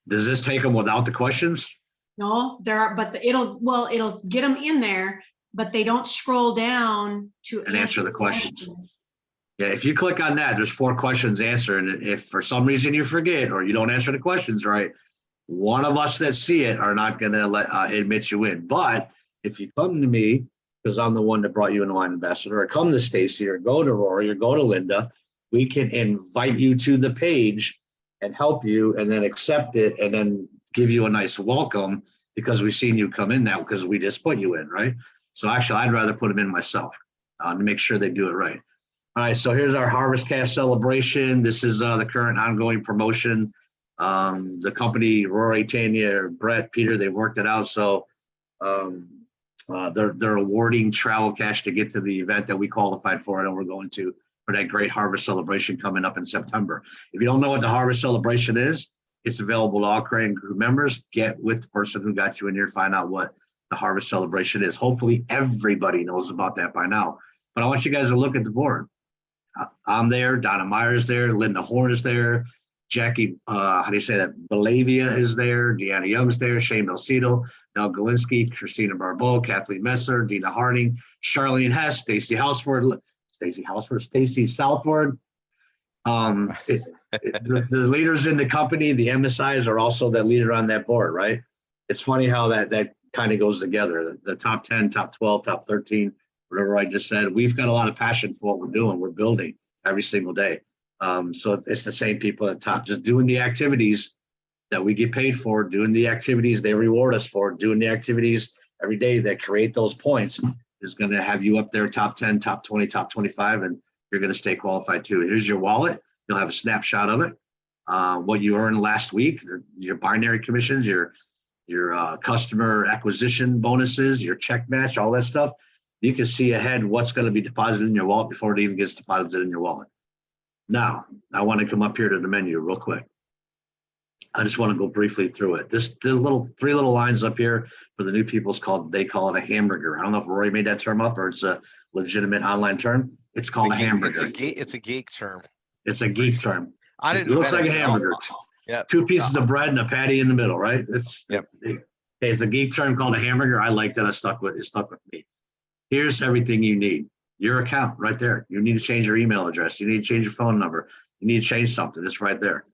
this take them without the questions? No, there are, but it'll get them in there, but they don't scroll down to answer the questions. Yeah, if you click on that, there's 4 questions answered. And if for some reason you forget or you don't answer the questions right, one of us that see it are not going to admit you in. But if you come to me, because I'm the one that brought you in the Wine Ambassador, or come to Stacy, or go to Rory, or go to Linda, we can invite you to the page and help you, and then accept it, and then give you a nice welcome because we've seen you come in now because we just put you in, right? So actually, I'd rather put them in myself to make sure they do it right. All right, so here's our Harvest Cash celebration. This is the current ongoing promotion. The company, Rory, Tanya, Brett, Peter, they've worked it out. So they're awarding travel cash to get to the event that we qualified for, and we're going to for that great harvest celebration coming up in September. If you don't know what the harvest celebration is, it's available to all Crayon Group members. Get with the person who got you in here, find out what the harvest celebration is. Hopefully everybody knows about that by now. But I want you guys to look at the board. I'm there, Donna Meyer's there, Linda Horn is there, Jackie, how do you say that? Belavia is there, Deanna Young's there, Shane Melcito, Nell Galinsky, Christina Barbeau, Kathleen Messer, Dina Harding, Charlene Hess, Stacy Southward. The leaders in the company, the MSIs are also that leader on that board, right? It's funny how that kind of goes together. The top 10, top 12, top 13, whatever I just said. We've got a lot of passion for what we're doing. We're building every single day. So it's the same people at the top, just doing the activities that we get paid for, doing the activities they reward us for, doing the activities every day that create those points is going to have you up there top 10, top 20, top 25, and you're going to stay qualified too. Here's your wallet. You'll have a snapshot of it. What you earned last week, your binary commissions, your customer acquisition bonuses, your check match, all that stuff. You can see ahead what's going to be deposited in your wallet before it even gets deposited in your wallet. Now, I want to come up here to the menu real quick. I just want to go briefly through it. The 3 little lines up here for the new people they call it a hamburger. I don't know if Rory made that term up or it's a legitimate online term. It's called a hamburger. It's a geek term. It's a geek term. I It didn't. looks like invent a it. hamburger. Yeah. 2 pieces of bread and a patty in the middle, right? Yep. It's a geek term called a hamburger. I like that. It stuck with me. Here's everything you need. Your account right there. You need to change your email address. You need to change your phone number. You need to change something. It's right there.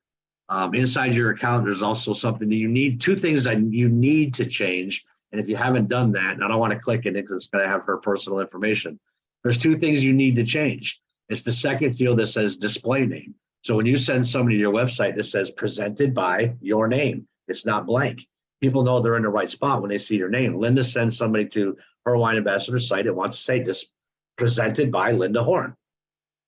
Inside your account, there's also something that you need. 2 things that you need to change. And if you haven't done that, and I don't want to click in it because it's going to have her personal information. There's 2 things you need to change. It's the second field that says display name. So when you send somebody to your website that says presented by your name, it's not blank. People know they're in the right spot when they see your name. Linda sends somebody to her wine ambassador site. It wants to say this presented by Linda Horn,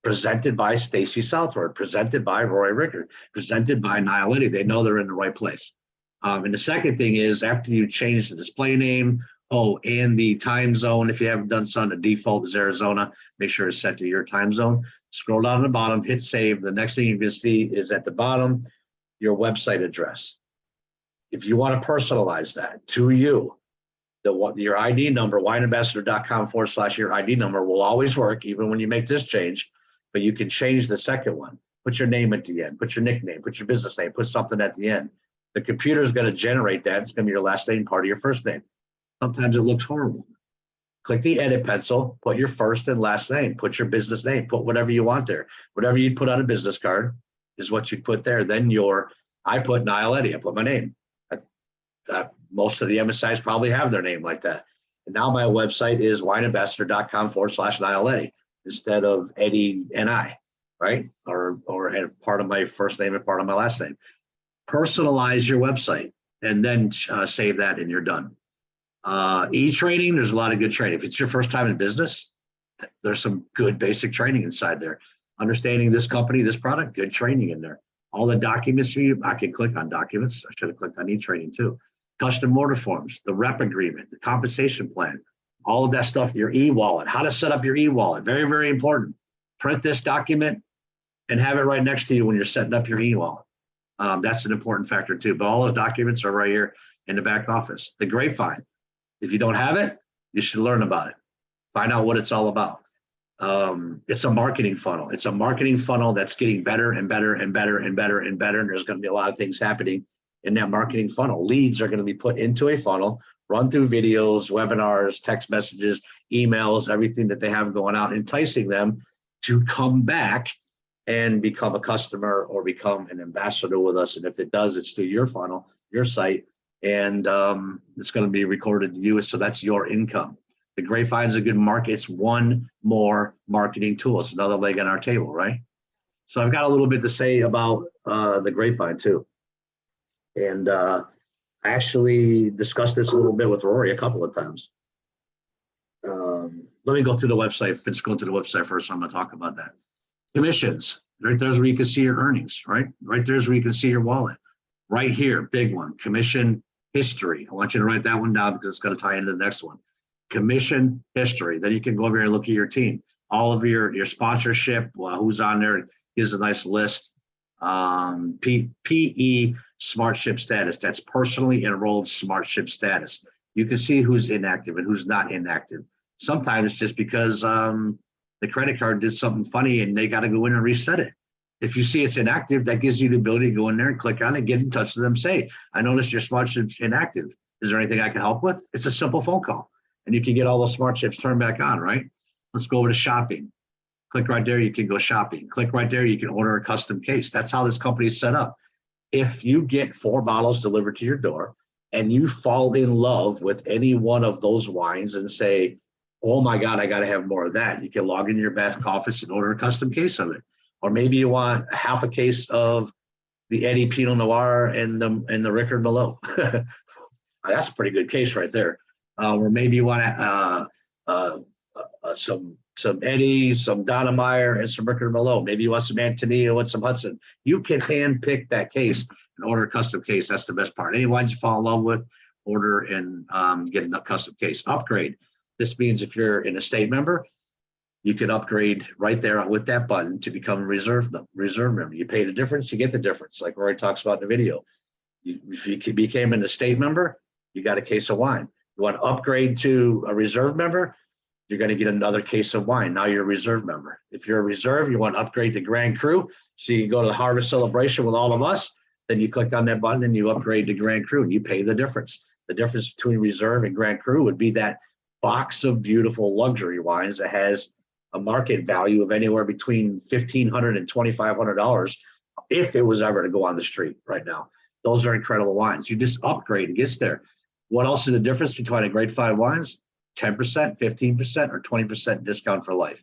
presented by Stacy Southward, presented by Roy Rickard, presented by Niall Liddy. They know they're in the right place. And the second thing is after you change the display name, and the time zone, if you haven't done so, the default is Arizona, make sure it's set to your time zone. Scroll down to the bottom, hit save. The next thing you're going to see is at the bottom, your website address. If you want to personalize that to you, your ID number, wineambassador.com/your ID number will always work, even when you make this change, but you can change the second one. Put your name at the end, put your nickname, put your business name, put something at the end. The computer is going to generate that. It's going to be your last name, part of your first name. Sometimes it looks horrible. Click the edit pencil, put your first and last name, put your business name, put whatever you want there. Whatever you put on a business card is what you put there. Then I put Niall Eddy, I put my name. Most of the MSIs probably have their name like that. And now my website is wineambassador.com/Niall Eddy instead of Eddie NI, right? Or part of my first name and part of my last name. Personalize your website and then save that and you're done. E-training, there's a lot of good training. If it's your first time in business, there's some good basic training inside there. Understanding this company, this product, good training in there. All the documents I can click on documents. I should have clicked on e-training too. Custom order forms, the rep agreement, the compensation plan, all of that stuff, your e-wallet, how to set up your e-wallet. Very, very important. Print this document and have it right next to you when you're setting up your e-wallet. That's an important factor too. But all those documents are right here in the back office. The Grapevine. If you don't have it, you should learn about it. Find out what it's all about. It's a marketing funnel. It's a marketing funnel that's getting better and better and better and better and better. And there's going to be a lot of things happening in that marketing funnel. Leads are going to be put into a funnel, run through videos, webinars, text messages, emails, everything that they have going out, enticing them to come back and become a customer or become an ambassador with us. And if it does, it's through your funnel, your site, and it's going to be recorded to you. So that's your income. The Grapevine is a good market. It's one more marketing tool. It's another leg on our table, right? So I've got a little bit to say about the Grapevine too. And I actually discussed this a little bit with Rory a couple of times. Let me go to the website. Finish going to the website first. I'm going to talk about that. Commissions. Right there's where you can see your earnings, right? Right there's where you can see your wallet. Right here, big one, commission history. I want you to write that one down because it's going to tie into the next one. Commission history. Then you can go over here and look at your team. All of your sponsorship, who's on there. Here's a nice list. PE SmartShip status. That's personally enrolled SmartShip status. You can see who's inactive and who's not inactive. Sometimes it's just because the credit card did something funny and they got to go in and reset it. If you see it's inactive, that gives you the ability to go in there and click on it, get in touch with them, say, I noticed your SmartShip's inactive. Is there anything I can help with? It's a simple phone call. And you can get all those SmartShips turned back on, right? Let's go over to shopping. Click right there, you can go shopping. Click right there, you can order a custom case. That's how this company is set up. If you get 4 bottles delivered to your door and you fall in love with any one of those wines and say, oh my God, I got to have more of that, you can log into your back office and order a custom case of it. Or maybe you want half a case of the Eddie Pinot Noir and the Rickard Merlot. That's a pretty good case right there. Or maybe you want some Eddie, some Donna Meyer, and some Rickard Merlot. Maybe you want some Antonio and some Hudson. You can hand pick that case and order a custom case. That's the best part. Any wines you fall in love with, order and get a custom case. Upgrade. This means if you're an estate member, you can upgrade right there with that button to become a reserve member. You pay the difference, you get the difference, like Rory talks about in the video. If you became an estate member, you got a case of wine. You want to upgrade to a reserve member, you're going to get another case of wine. Now you're a reserve member. If you're a reserve, you want to upgrade to Grand Cru, so you can go to the harvest celebration with all of us, then you click on that button and you upgrade to Grand Cru and you pay the difference. The difference between reserve and Grand Cru would be that box of beautiful luxury wines that has a market value of anywhere between $1,500 and $2,500 if it was ever to go on the street right now. Those are incredible wines. You just upgrade, it gets there. What else is the difference between a grade 5 wines? 10%, 15%, or 20% discount for life.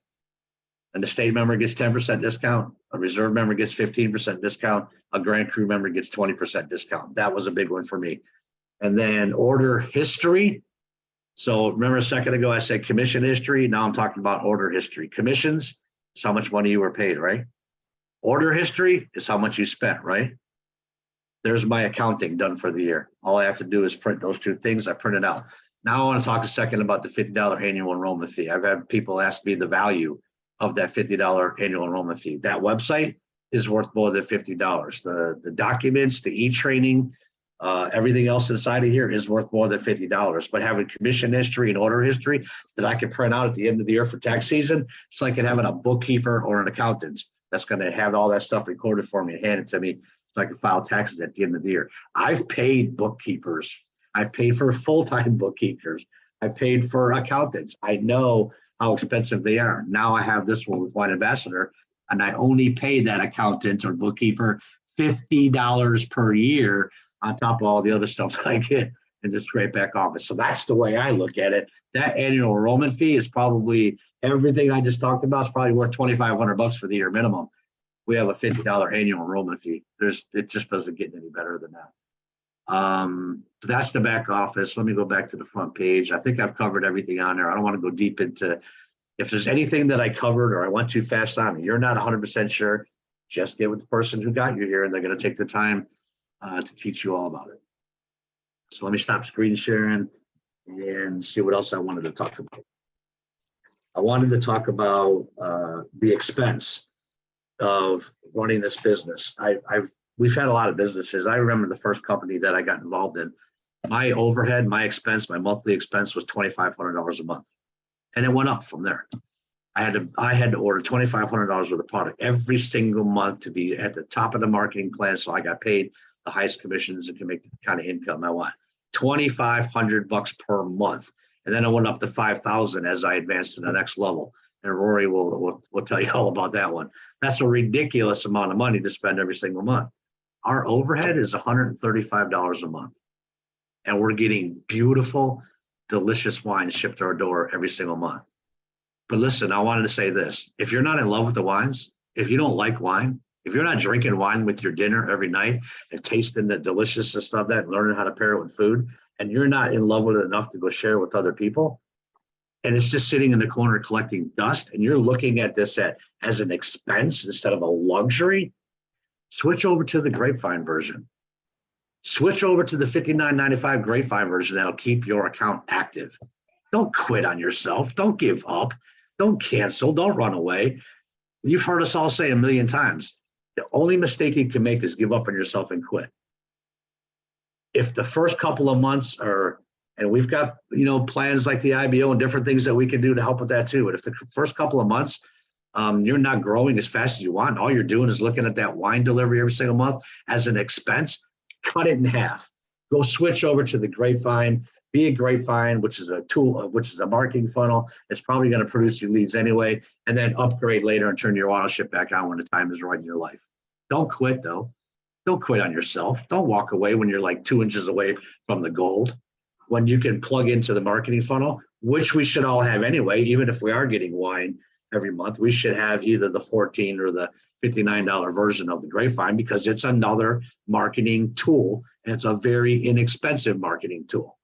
And the state member gets 10% discount, a reserve member gets 15% discount, a Grand Cru member gets 20% discount. That was a big one for me. And then order history. So remember a second ago, I said commission history. Now I'm talking about order history. Commissions is how much money you were paid, right? Order history is how much you spent, right? There's my accounting done for the year. All I have to do is print those two things. I print it out. Now I want to talk a second about the $50 annual enrollment fee. I've had people ask me the value of that $50 annual enrollment fee. That website is worth more than $50. The documents, the e-training, everything else inside of here is worth more than $50. But having commission history and order history that I can print out at the end of the year for tax season, it's like having a bookkeeper or an accountant that's going to have all that stuff recorded for me and hand it to me so I can file taxes at the end of the year. I've paid bookkeepers. I've paid for full-time bookkeepers. I've paid for accountants. I know how expensive they are. Now I have this one with Wine Ambassador, and I only pay that accountant or bookkeeper $50 per year on top of all the other stuff that I get in this great back office. So that's the way I look at it. That annual enrollment fee is probably everything I just talked about is probably worth $2,500 for the year minimum. We have a $50 annual enrollment fee. It just doesn't get any better than that. That's the back office. Let me go back to the front page. I think I've covered everything on there. I don't want to go deep into, if there's anything that I covered or I went too fast on and you're not 100% sure, just get with the person who got you here and they're going to take the time to teach you all about it. So let me stop screen sharing and see what else I wanted to talk about. I wanted to talk about the expense of running this business. We've had a lot of businesses. I remember the first company that I got involved in, my overhead, my expense, my monthly expense was $2,500 a month. And it went up from there. I had to order $2,500 worth of product every single month to be at the top of the marketing plan. So I got paid the highest commissions and can make the kind of income I want. $2,500 per month. And then it went up to $5,000 as I advanced to the next level. And Rory will tell you all about that one. That's a ridiculous amount of money to spend every single month. Our overhead is $135 a month. And we're getting beautiful, delicious wines shipped to our door every single month. But listen, I wanted to say this. If you're not in love with the wines, if you don't like wine, if you're not drinking wine with your dinner every night and tasting the deliciousness of that and learning how to pair it with food, and you're not in love with it enough to go share it with other people, and it's just sitting in the corner collecting dust, and you're looking at this as an expense instead of a luxury, switch over to the Grapevine version. Switch over to the $59.95 Grapevine version. That'll keep your account active. Don't quit on yourself. Don't give up. Don't cancel. Don't run away. You've heard us all say a million times, the only mistake you can make is give up on yourself and quit. If the first couple of months are, and we've got, plans like the IBO and different things that we can do to help with that too. But if the first couple of months, you're not growing as fast as you want, all you're doing is looking at that wine delivery every single month as an expense, cut it in half. Go switch over to the Grapevine. Be a Grapevine, which is a tool, which is a marketing funnel. It's probably going to produce you leads anyway, and then upgrade later and turn your auto ship back on when the time is right in your life. Don't quit though. Don't quit on yourself. Don't walk away when you're like 2 inches away from the gold. When you can plug into the marketing funnel, which we should all have anyway, even if we are getting wine every month, we should have either the $14 or the $59 version of the Grapevine because it's another marketing tool and it's a very inexpensive marketing tool.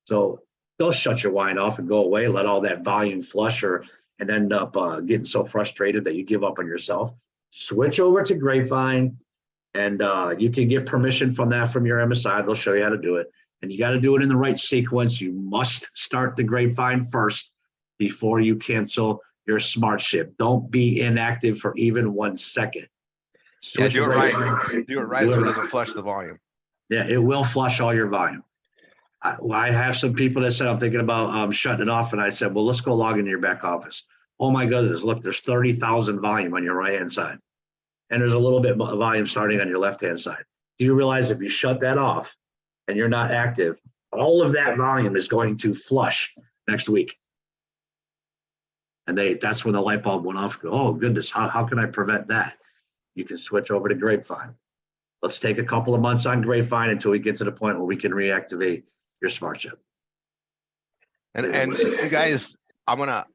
So don't shut your wine off and go away. Let all that volume flush and end up getting so frustrated that you give up on yourself. Switch over to Grapevine, and you can get permission from your MSI. They'll show you how to do it. And you got to do it in the right sequence. You must start the Grapevine first before you cancel your Smart Ship. Don't be inactive for even 1 second. Yeah, do it right. Do it right so it doesn't flush the volume. Yeah, it will flush all your volume. I have some people that said, I'm thinking about shutting it off. And I said, well, let's go log into your back office. Oh my goodness, look, there's 30,000 volume on your right-hand side. And there's a little bit of volume starting on your left-hand side. Do you realize if you shut that off and you're not active, all of that volume is going to flush next week? And that's when the light bulb went off. Oh goodness, how can I prevent that? You can switch over to Grapevine. Let's take a couple of months on Grapevine until we get to the point where we can reactivate your smart chip. And you guys,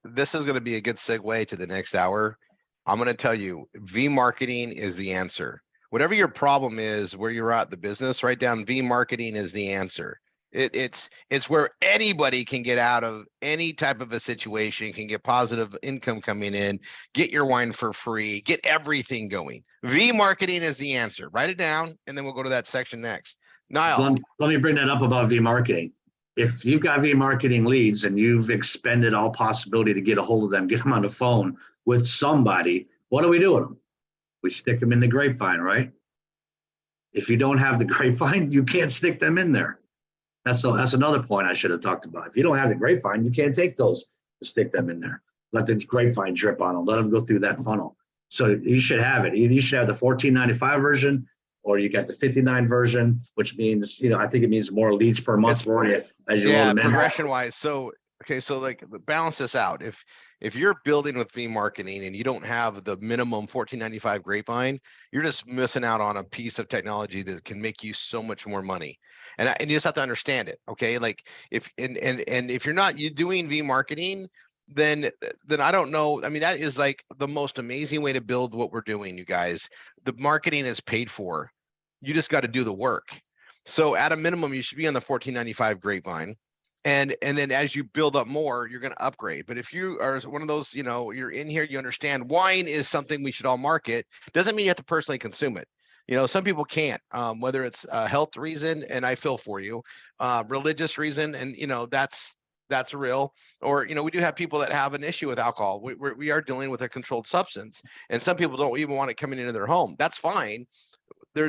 this is gonna be a good segue to the next hour. I'm gonna tell you, V marketing is the answer. Whatever your problem is, where you're at the business, write down V marketing is the answer. It's where anybody can get out of any type of a situation, can get positive income coming in, get your wine for free, get everything going. V marketing is the answer. Write it down, and then we'll go to that section next. Niall. Let me bring that up about V marketing. If you've got V marketing leads and you've expended all possibility to get a hold of them, get them on the phone with somebody, what do we do with them? We stick them in the Grapevine, right? If you don't have the Grapevine, you can't stick them in there. That's another point I should have talked about. If you don't have the Grapevine, you can't take those to stick them in there. Let the Grapevine drip on them. Let them go through that funnel. So you should have it. Either you should have the $14.95 version, or you got the $59 version, which means, I think it means more leads per month for you as you load them in. Progression wise. So like balance this out. If you're building with V marketing and you don't have the minimum $14.95 Grapevine, you're just missing out on a piece of technology that can make you so much more money. And you just have to understand it. Okay. Like if you're not doing V marketing, then I don't know. I mean, that is like the most amazing way to build what we're doing, you guys. The marketing is paid for. You just got to do the work. So at a minimum, you should be on the $14.95 Grapevine. And then as you build up more, you're going to upgrade. But if you are one of those, you're in here, you understand wine is something we should all market. Doesn't mean you have to personally consume it. Some people can't, whether it's a health reason, and I feel for you, religious reason, and that's real. Or we do have people that have an issue with alcohol. We are dealing with a controlled substance, and some people don't even want it coming into their home. That's fine.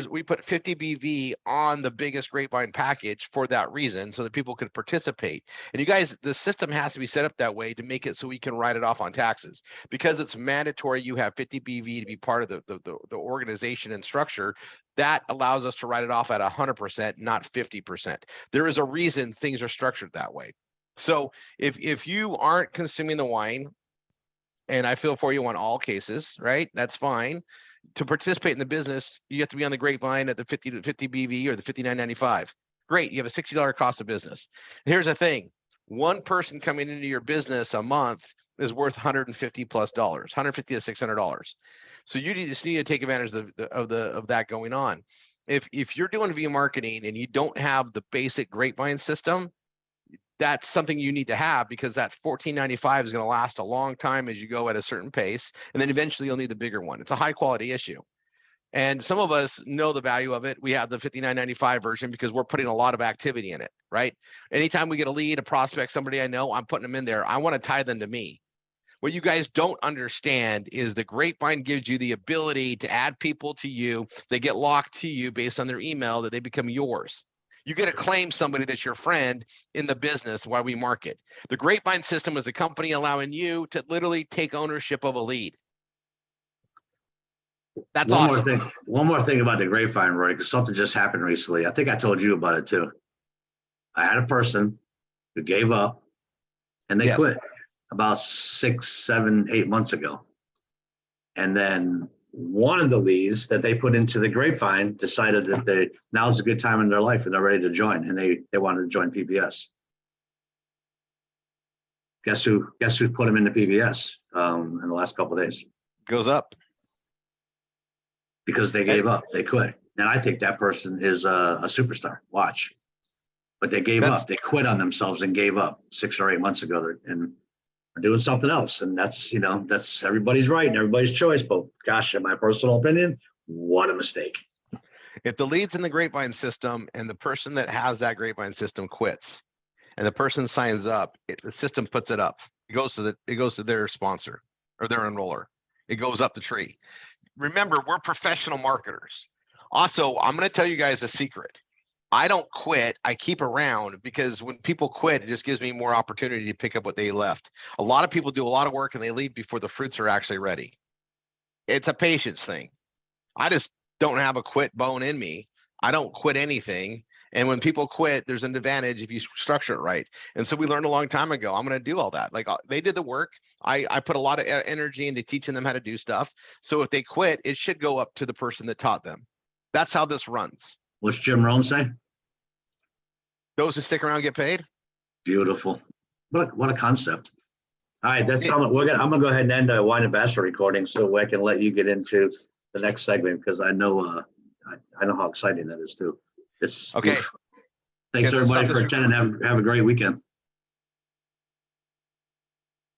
We put 50 BV on the biggest Grapevine package for that reason, so that people could participate. And you guys, the system has to be set up that way to make it so we can write it off on taxes, because it's mandatory. You have 50 BV to be part of the organization and structure. That allows us to write it off at 100%, not 50%. There is a reason things are structured that way. So if you aren't consuming the wine, and I feel for you on all cases, right? That's fine. To participate in the business, you have to be on the Grapevine at the 50 BV or the $59.95. Great, you have a $60 cost of business. And here's the thing: one person coming into your business a month is worth $150 plus, $150 to $600. So you just need to take advantage of that going on. If you're doing V marketing and you don't have the basic Grapevine system, that's something you need to have, because that $14.95 is going to last a long time as you go at a certain pace. And then eventually you'll need the bigger one. It's a high quality issue. And some of us know the value of it. We have the $59.95 version because we're putting a lot of activity in it, right? Anytime we get a lead, a prospect, somebody I know, I'm putting them in there. I want to tie them to me. What you guys don't understand is the Grapevine gives you the ability to add people to you. They get locked to you based on their email, that they become yours. You get to claim somebody that's your friend in the business while we market. The Grapevine system is a company allowing you to literally take ownership of a lead. That's awesome. One more thing about the Grapevine, Roy, because something just happened recently. I think I told you about it too. I had a person who gave up and they quit about 6, 7, 8 months ago. And then one of the leads that they put into the Grapevine decided that now's a good time in their life and they're ready to join, and they wanted to join PBS. Guess who put them into PBS in the last couple of days? Goes up. Because they gave up, they quit. And I think that person is a superstar. Watch. But they gave up. They quit on themselves and gave up 6 or 8 months ago, and are doing something else. And that's everybody's right and everybody's choice. But gosh, in my personal opinion, what a mistake. If the lead's in the Grapevine system and the person that has that Grapevine system quits and the person signs up, the system puts it up. It goes to their sponsor or their enroller. It goes up the tree. Remember, we're professional marketers. Also, I'm going to tell you guys a secret. I don't quit. I keep around because when people quit, it just gives me more opportunity to pick up what they left. A lot of people do a lot of work and they leave before the fruits are actually ready. It's a patience thing. I just don't have a quit bone in me. I don't quit anything. And when people quit, there's an advantage if you structure it right. And so we learned a long time ago, I'm going to do all that. Like they did the work. I put a lot of energy into teaching them how to do stuff. So if they quit, it should go up to the person that taught them. That's how this runs. What's Jim Rohn say? Those who stick around get paid. Beautiful. What a concept. All right, that's how I'm gonna go ahead and end the Wine Ambassador recording so I can let you get into the next segment because I know I know how exciting that is too. It's Okay. Thanks everybody for attending. Have a great weekend.